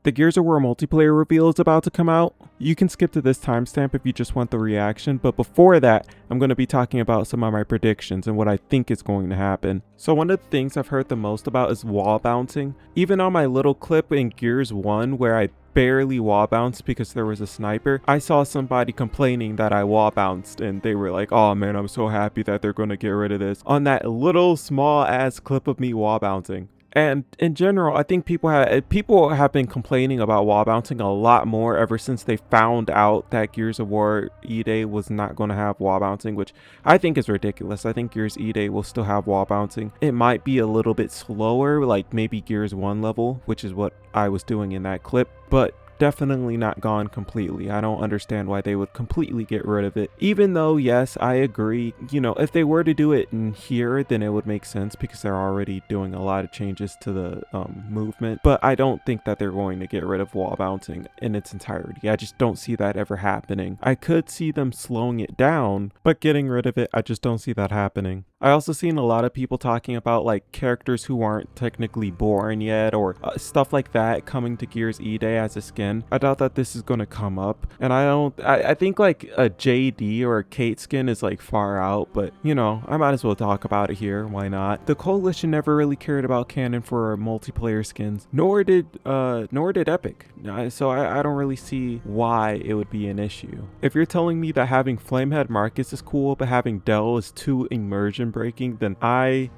The Gears of War multiplayer reveal is about to come out. You can skip to this timestamp if you just want the reaction, but before that, I'm going to be talking about some of my predictions and what I think is going to happen. So one of the things I've heard the most about is wall bouncing. Even on my little clip in Gears 1 where I barely wall bounced because there was a sniper, I saw somebody complaining that I wall bounced and they were like, oh man, I'm so happy that they're going to get rid of this on that little small ass clip of me wall bouncing. And in general, I think people have been complaining about wall bouncing a lot more ever since they found out that Gears of War E-Day was not going to have wall bouncing, which I think is ridiculous. I think Gears E-Day will still have wall bouncing. It might be a little bit slower, like maybe Gears 1 level, which is what I was doing in that clip, but definitely not gone completely. I don't understand why they would completely get rid of it. Even though, yes, I agree, if they were to do it in here, then it would make sense because they're already doing a lot of changes to the movement. But I don't think that they're going to get rid of wall bouncing in its entirety. I just don't see that ever happening. I could see them slowing it down, but getting rid of it, I just don't see that happening. I also seen a lot of people talking about like characters who aren't technically born yet or stuff like that coming to Gears E-Day as a skin. I doubt that this is going to come up, and I think like a JD or a Kate skin is like far out, but I might as well talk about it here. Why not? The Coalition never really cared about canon for multiplayer skins, nor did Epic. So I don't really see why it would be an issue. If you're telling me that having Flamehead Marcus is cool, but having Dell is too immersion breaking, then I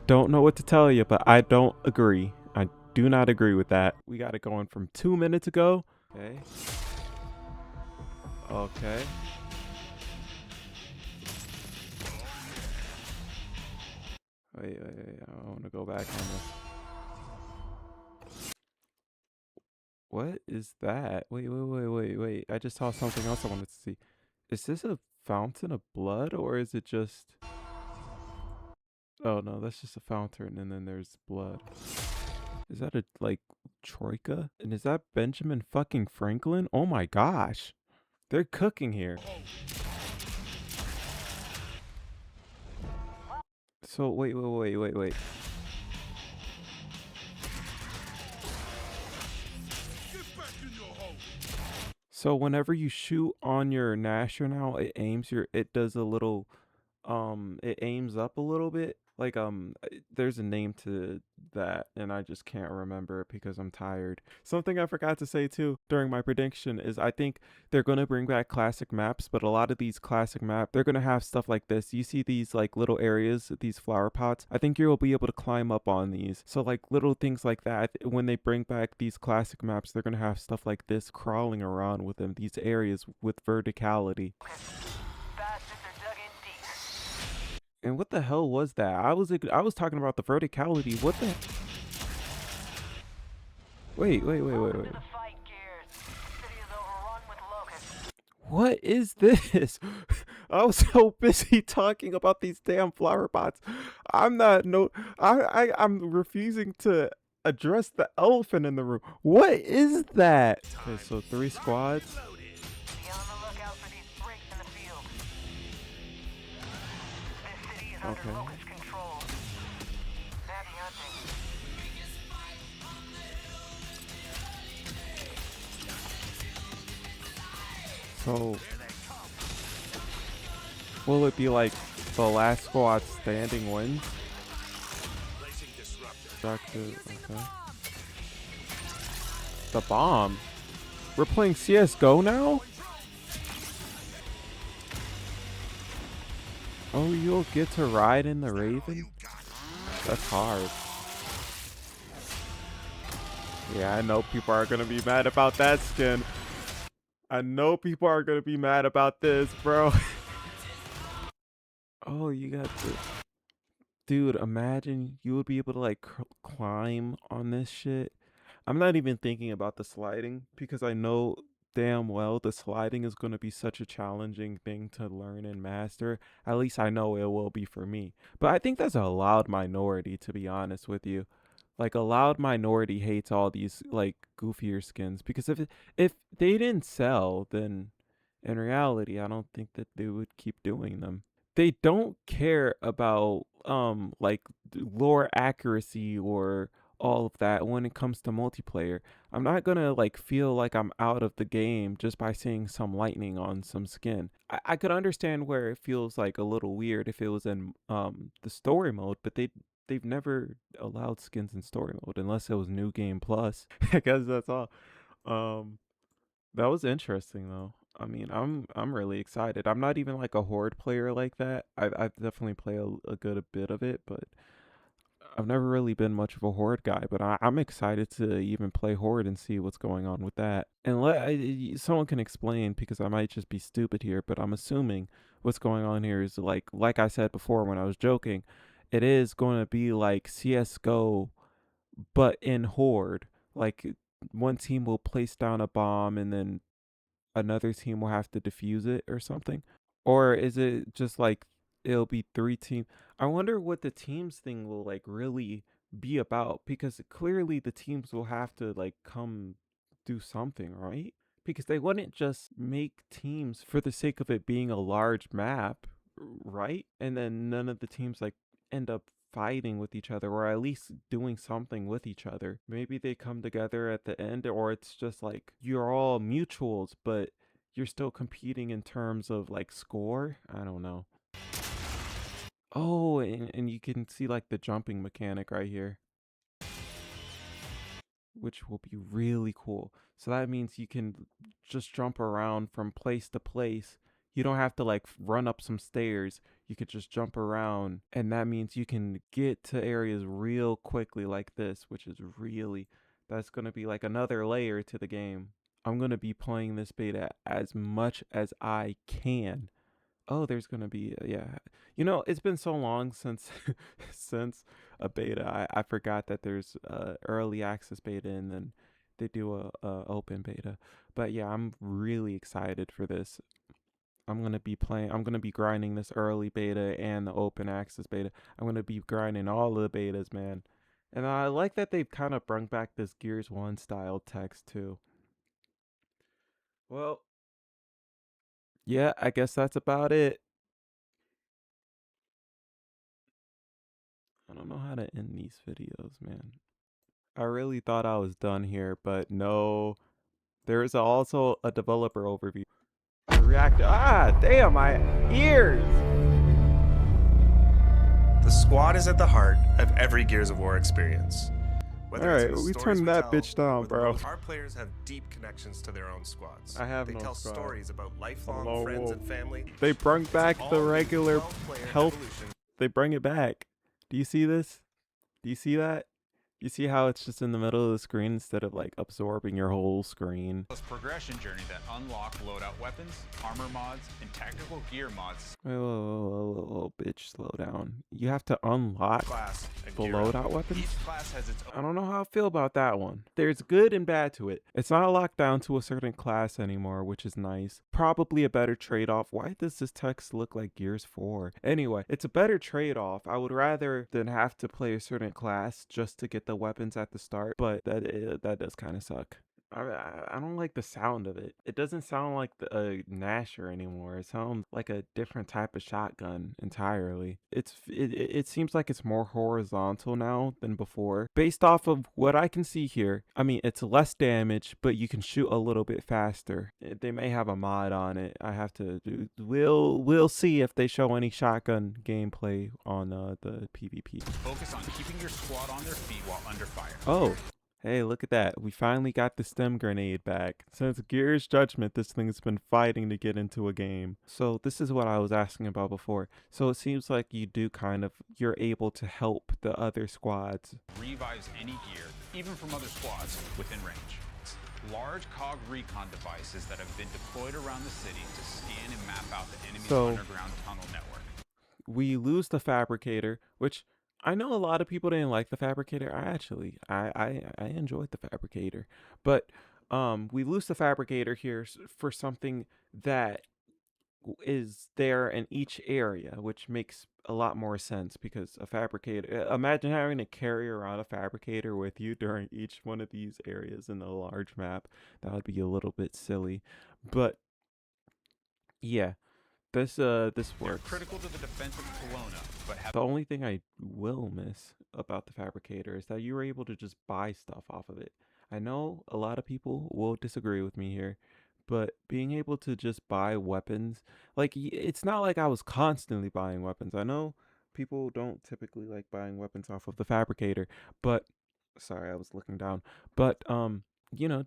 don't know what to tell you, but I don't agree. I do not agree with that. We got it going from 2 minutes ago. Okay. Okay. Wait. I want to go back on this. What is that? Wait. I just saw something else I wanted to see. Is this a fountain of blood or is it just... Oh no, that's just a fountain and then there's blood. Is that a, like, troika? And is that Benjamin fucking Franklin? Oh my gosh. They're cooking here. So, wait. So whenever you shoot on your National, it does a little, it aims up a little bit. Like, there's a name to that, and I just can't remember it because I'm tired. Something I forgot to say too during my prediction is I think they're gonna bring back classic maps, but a lot of these classic maps, they're gonna have stuff like this. You see these like little areas, these flower pots. I think you'll be able to climb up on these. So like little things like that. When they bring back these classic maps, they're gonna have stuff like this crawling around with them. These areas with verticality. And what the hell was that? I was talking about the verticality. What the? Wait. What is this? I was so busy talking about these damn flower pots. I'm refusing to address the elephant in the room. What is that? Okay, so 3 squads. Okay. So, will it be like the last squad standing wins? Okay. The bomb. We're playing CS:GO now? Oh, you'll get to ride in the Raven? That's hard. Yeah, I know people are gonna be mad about that skin. I know people are gonna be mad about this, bro. Oh, you got the... Dude, imagine you would be able to like climb on this shit. I'm not even thinking about the sliding because I know damn well the sliding is going to be such a challenging thing to learn and master. At least I know it will be for me. But I think that's a loud minority, to be honest with you. Like a loud minority hates all these like goofier skins because if they didn't sell, then in reality, I don't think that they would keep doing them. They don't care about like lore accuracy or all of that when it comes to multiplayer. I'm not gonna like feel like I'm out of the game just by seeing some lightning on some skin. I could understand where it feels like a little weird if it was in the story mode, but they've never allowed skins in story mode unless it was New Game Plus. I guess that's all. Um that was interesting though. I mean, I'm really excited. I'm not even like a horde player like that. I've definitely played a good bit of it, but I've never really been much of a horde guy. But I'm excited to even play horde and see what's going on with that. And someone can explain because I might just be stupid here, but I'm assuming what's going on here is like I said before when I was joking, it is going to be like CS:GO but in horde. Like one team will place down a bomb and then another team will have to defuse it or something? Or is it just like it'll be three team? I wonder what the teams thing will like really be about because clearly the teams will have to like come do something, right? Because they wouldn't just make teams for the sake of it being a large map, right? And then none of the teams like end up fighting with each other or at least doing something with each other. Maybe they come together at the end or it's just like you're all mutuals, but you're still competing in terms of like score. I don't know. Oh, and you can see like the jumping mechanic right here, which will be really cool. So that means you can just jump around from place to place. You don't have to like run up some stairs. You could just jump around, and that means you can get to areas real quickly like this, which is really that's going to be like another layer to the game. I'm going to be playing this beta as much as I can. Oh, there's gonna be yeah. You know, it's been so long since since a beta. I forgot that there's early access beta and then they do a open beta. But yeah, I'm really excited for this. I'm gonna be grinding this early beta and the open access beta. I'm gonna be grinding all of the betas, man. And I like that they've kind of brought back this Gears 1 style text too. Well, yeah, I guess that's about it. I don't know how to end these videos, man. I really thought I was done here, but no. There is also a developer overview. React. Ah, damn, my ears. The squad is at the heart of every Gears of War experience. All right, we turned that bitch down, bro. Our players have deep connections to their own squads. I have they no tell squad. stories about lifelong friends and family. They brought back the regular health. They bring it back. Do you see this? Do you see that? You see how it's just in the middle of the screen instead of like absorbing your whole screen? Progression journey that unlock loadout weapons, armor mods, and tactical gear mods. Whoa, bitch, slow down. You have to unlock the loadout weapons? Each class has its own. I don't know how I feel about that one. There's good and bad to it. It's not locked down to a certain class anymore, which is nice. Probably a better trade-off. Why does this text look like Gears 4? Anyway, it's a better trade-off. I would rather than have to play a certain class just to get the weapons at the start, but that does kind of suck. I don't like the sound of it. It doesn't sound like a Gnasher anymore. It sounds like a different type of shotgun entirely. It seems like it's more horizontal now than before. Based off of what I can see here, I mean, it's less damage, but you can shoot a little bit faster. They may have a mod on it. I have to we'll see if they show any shotgun gameplay on the PvP. Focus on keeping your squad on their feet while under fire. Oh. Hey, look at that. We finally got the stem grenade back. Since Gears Judgment, this thing's been fighting to get into a game. So this is what I was asking about before. So it seems like you're able to help the other squads. Revives any gear, even from other squads, within range. Large COG recon devices that have been deployed around the city to scan and map out the enemy's underground tunnel network. We lose the Fabricator, which I know a lot of people didn't like the Fabricator. I enjoyed the Fabricator, but we lose the Fabricator here for something that is there in each area, which makes a lot more sense because a Fabricator. Imagine having to carry around a Fabricator with you during each one of these areas in the large map. That would be a little bit silly, but yeah. This They're works. critical to the defense of Kelowna, but have The only thing I will miss about the Fabricator is that you were able to just buy stuff off of it. I know a lot of people will disagree with me here, but being able to just buy weapons, like it's not like I was constantly buying weapons. I know people don't typically like buying weapons off of the Fabricator, but sorry, I was looking down. But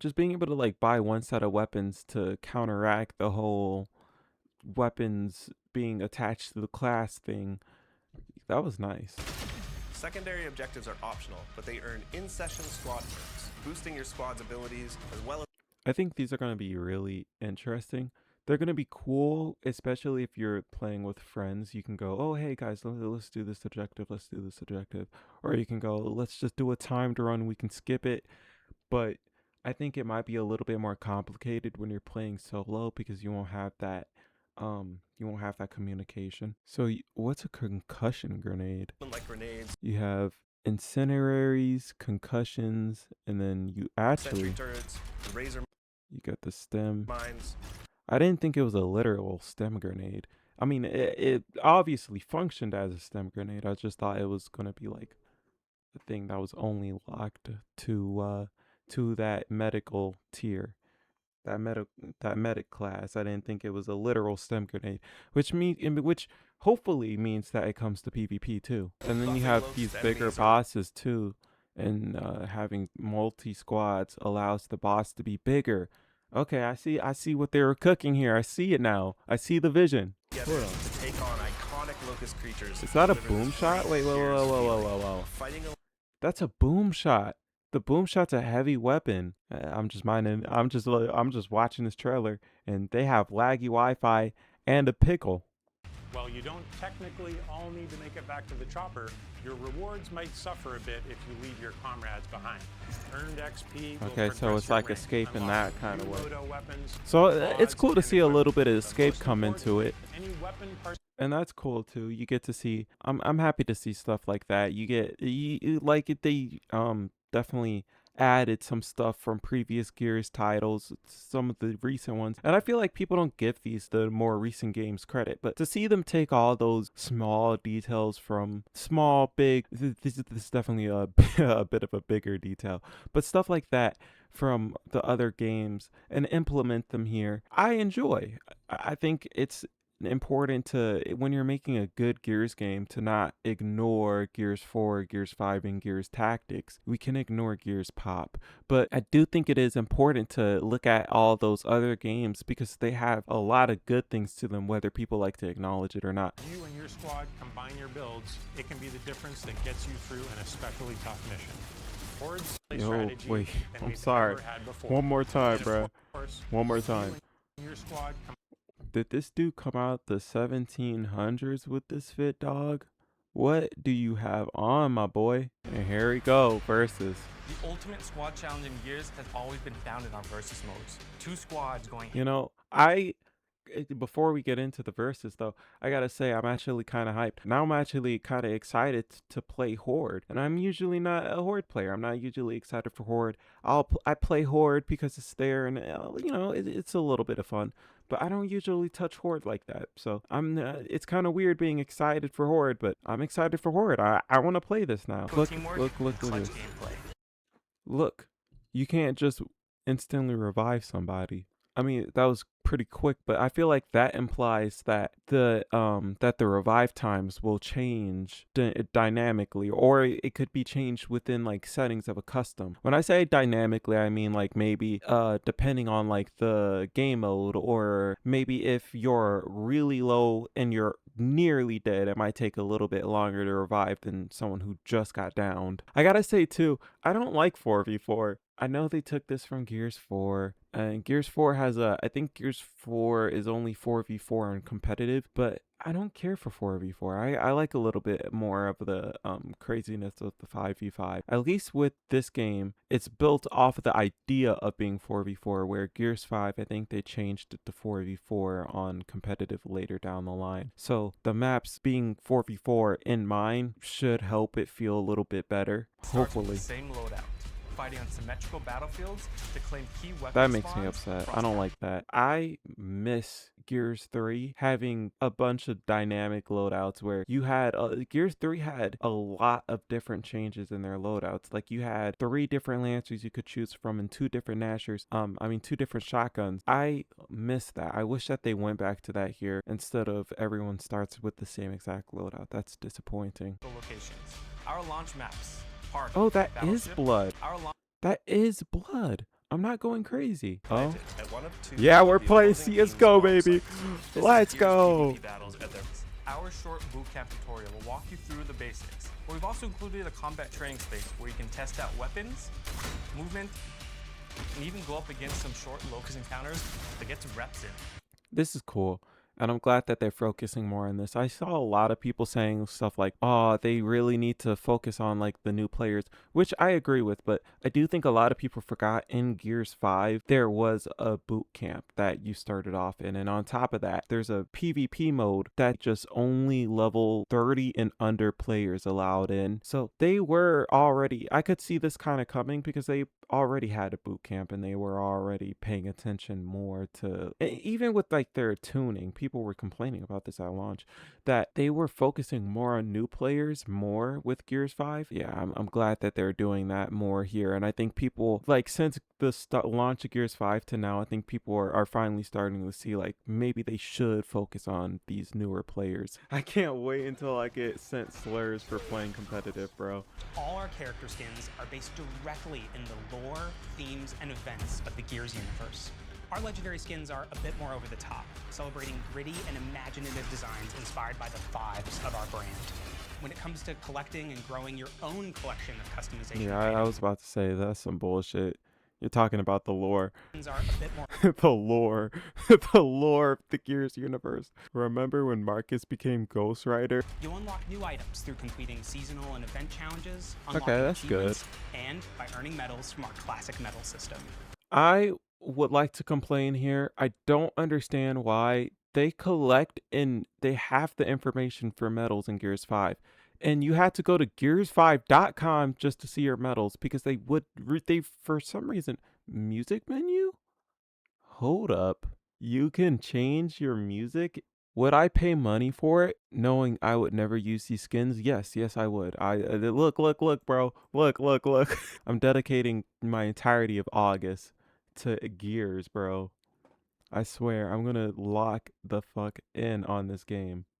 just being able to like buy one set of weapons to counteract the whole weapons being attached to the class thing, that was nice. Secondary objectives are optional, but they earn in-session squad perks, boosting your squad's abilities as well as I think these are going to be really interesting. They're going to be cool, especially if you're playing with friends. You can go, oh, hey guys, let's do this objective. Let's do this objective. Or you can go, let's just do a timed run. We can skip it. But I think it might be a little bit more complicated when you're playing solo because you won't have that communication. So what's a concussion grenade? like grenades, You have incendiaries, concussions, and then you sentry actually turrets, razor you got the stem. mines. I didn't think it was a literal stem grenade. I mean, it obviously functioned as a stem grenade. I just thought it was gonna be like a thing that was only locked to that medical tier, that medic class. I didn't think it was a literal stem grenade, which hopefully means that it comes to PvP too. And then you have these bigger bosses too, and having multi squads allows the boss to be bigger. Okay, I see what they were cooking here. I see it now. I see the vision. Together to take on iconic locust creatures. Is that a deliver boom this shot? Wait, whoa, fierce whoa, whoa, whoa, feeling. whoa, whoa. Fighting That's a boom shot. The boom shot's a heavy weapon. I'm just watching this trailer, and they have laggy Wi-Fi and a pickle. While you don't technically all need to make it back to the chopper, your rewards might suffer a bit if you leave your comrades behind. Earned XP will Okay, so progress it's your like rank, escape in unlocking that kind of new way. loadout weapons, So it's mods, cool to and see a little bit of equipment. But escape most come into it. importantly, any weapon parts And that's cool too. You get to see. I'm happy to see stuff like that. You like it. They definitely added some stuff from previous Gears titles, some of the recent ones, and I feel like people don't give the more recent games credit. But to see them take all those small details from this is definitely a bit of a bigger detail, but stuff like that from the other games and implement them here, I enjoy. I think it's important to, when you're making a good Gears game, to not ignore Gears 4, Gears 5, and Gears Tactics. We can ignore Gears Pop, but I do think it is important to look at all those other games because they have a lot of good things to them, whether people like to acknowledge it or not. you and your squad combine your builds, it can be the difference that gets you through an especially tough mission. Horde's strategy wait, than I'm we've sorry. ever had before. One more time, And bro. of course, One more you time. and your squad Did this dude come out the 1700s with this fit, dog? What do you have on, my boy? And here we go, versus. The ultimate squad challenge in Gears has always been founded on versus modes. Two squads going You know, before we get into the verses though, I gotta say I'm actually kind of hyped. Now I'm actually kind of excited to play Horde, and I'm usually not a Horde player. I'm not usually excited for Horde. I play Horde because it's there, and it's a little bit of fun. But I don't usually touch Horde like that, so it's kind of weird being excited for Horde, but I'm excited for Horde. I want to play this now. Look teamwork at and clutch this. gameplay. Look, you can't just instantly revive somebody. I mean, that was pretty quick, but I feel like that implies that the revive times will change dynamically, or it could be changed within like settings of a custom. When I say dynamically, I mean like maybe depending on like the game mode, or maybe if you're really low and you're nearly dead, it might take a little bit longer to revive than someone who just got downed. I gotta say too, I don't like 4v4. I know they took this from Gears 4, and Gears 4 I think Gears 4 is only 4v4 and competitive, but I don't care for 4v4. I like a little bit more of the craziness of the 5v5. At least with this game, it's built off of the idea of being 4v4, where Gears 5, I think they changed it to 4v4 on competitive later down the line. So the maps being 4v4 in mind should help it feel a little bit better, Starts with hopefully. the same loadout. fighting on symmetrical battlefields to claim key weapon That makes me spawns upset. across I don't the like that. I miss Gears 3 having a bunch of dynamic loadouts where you had Gears 3 had a lot of different changes in their loadouts. Like you had 3 different lancers you could choose from and 2 different nashers. I mean 2 different shotguns. I miss that. I wish that they went back to that here instead of everyone starts with the same exact loadout. That's disappointing. locations. Our launch maps. Park, Oh, that is Battleship, blood. Our launch That is blood. I'm not going crazy. Oh. Planted at one of 2 Yeah, we're of the playing opposing CS:GO, team's baby. bomb sites. This Let's is Gears go. PvP battles at their Our short bootcamp tutorial will walk you through the basics, but we've also included a combat training space where you can test out weapons, movement, and even go up against some short locust encounters to get some reps in. This is cool. And I'm glad that they're focusing more on this. I saw a lot of people saying stuff like, oh, they really need to focus on like the new players, which I agree with. But I do think a lot of people forgot in Gears 5, there was a boot camp that you started off in. And on top of that, there's a PvP mode that just only level 30 and under players allowed in. So they were already, I could see this kind of coming because they already had a boot camp and they were already paying attention more to, even with like their tuning, people were complaining about this at launch, that they were focusing more on new players more with Gears 5. Yeah, I'm glad that they're doing that more here. And I think people, like, since the launch of Gears 5 to now, I think people are finally starting to see, like, maybe they should focus on these newer players. I can't wait until I get sent slurs for playing competitive, bro. All our character skins are based directly in the lore, themes, and events of the Gears universe. Our legendary skins are a bit more over the top, celebrating gritty and imaginative designs inspired by the vibes of our brand. When it comes to collecting and growing your own collection of customization, Yeah, I was about to say that's some bullshit. You're talking about the lore. skins are a bit more The lore. The lore of the Gears universe. Remember when Marcus became Ghost Rider? You'll unlock new items through completing seasonal and event challenges, Okay, unlocking that's good. achievements, and by earning medals from our classic medal system. I would like to complain here. I don't understand why they collect and they have the information for medals in Gears 5. And you had to go to gears5.com just to see your medals because they would, they for some reason, music menu? Hold up. You can change your music? Would I pay money for it knowing I would never use these skins? Yes, I would. Look, bro. Look. I'm dedicating my entirety of August to Gears, bro. I swear, I'm gonna lock the fuck in on this game.